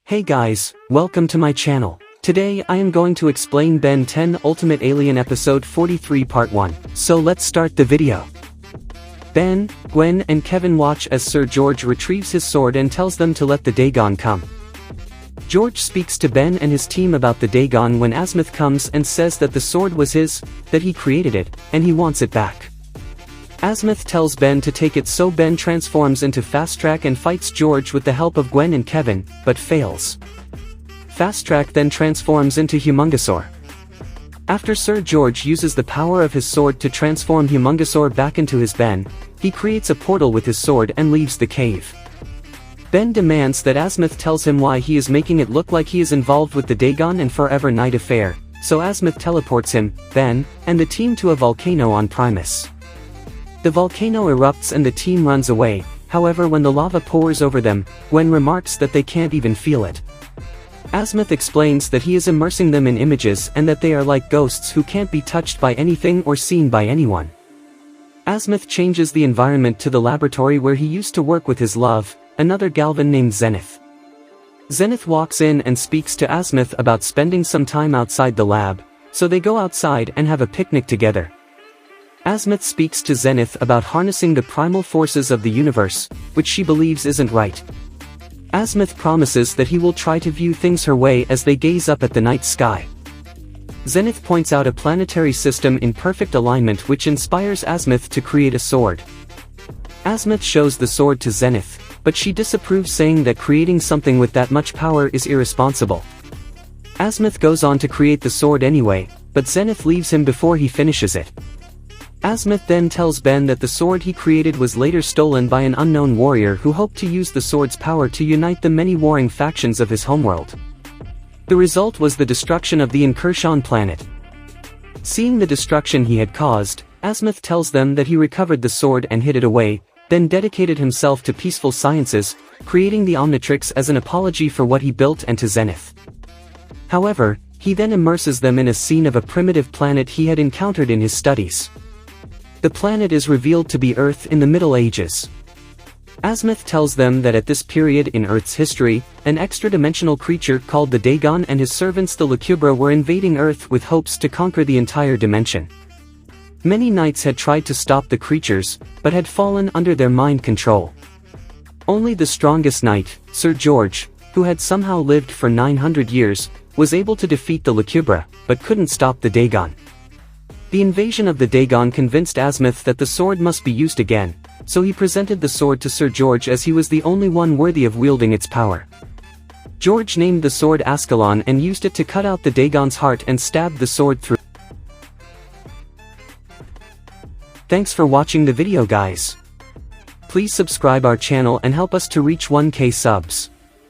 Hey guys, welcome to my channel. Today I am going to explain Ben 10 Ultimate Alien Episode 43 Part 1. So let's start the video. Ben, Gwen and Kevin watch as Sir George retrieves his sword and tells them to let the Dagon come. George speaks to Ben and his team about the Dagon when Azimuth comes and says that the sword was his, that he created it, and he wants it back. Azimuth tells Ben to take it, so Ben transforms into Fast Track and fights George with the help of Gwen and Kevin, but fails. Fast Track then transforms into Humongosaur. After Sir George uses the power of his sword to transform Humongosaur back into his Ben, he creates a portal with his sword and leaves the cave. Ben demands that Azimuth tells him why he is making it look like he is involved with the Dagon and Forever Night affair, so Azimuth teleports him, Ben, and the team to a volcano on Primus. The volcano erupts and the team runs away. However, when the lava pours over them, Gwen remarks that they can't even feel it. Azimuth explains that he is immersing them in images and that they are like ghosts who can't be touched by anything or seen by anyone. Azimuth changes the environment to the laboratory where he used to work with his love, another Galvan named Zenith. Zenith walks in and speaks to Azimuth about spending some time outside the lab, so they go outside and have a picnic together. Azimuth speaks to Zenith about harnessing the primal forces of the universe, which she believes isn't right. Azimuth promises that he will try to view things her way as they gaze up at the night sky. Zenith points out a planetary system in perfect alignment which inspires Azimuth to create a sword. Azimuth shows the sword to Zenith, but she disapproves, saying that creating something with that much power is irresponsible. Azimuth goes on to create the sword anyway, but Zenith leaves him before he finishes it. Azimuth then tells Ben that the sword he created was later stolen by an unknown warrior who hoped to use the sword's power to unite the many warring factions of his homeworld. The result was the destruction of the Incursion planet. Seeing the destruction he had caused, Azimuth tells them that he recovered the sword and hid it away, then dedicated himself to peaceful sciences, creating the Omnitrix as an apology for what he built and to Zenith. However, he then immerses them in a scene of a primitive planet he had encountered in his studies. The planet is revealed to be Earth in the Middle Ages. Azimuth tells them that at this period in Earth's history, an extra-dimensional creature called the Dagon and his servants the Lucubra were invading Earth with hopes to conquer the entire dimension. Many knights had tried to stop the creatures, but had fallen under their mind control. Only the strongest knight, Sir George, who had somehow lived for 900 years, was able to defeat the Lucubra, but couldn't stop the Dagon. The invasion of the Dagon convinced Azimuth that the sword must be used again, so he presented the sword to Sir George as he was the only one worthy of wielding its power. George named the sword Ascalon and used it to cut out the Dagon's heart and stabbed the sword through. Thanks for watching the video, guys. Please subscribe our channel and help us to reach 1K subs.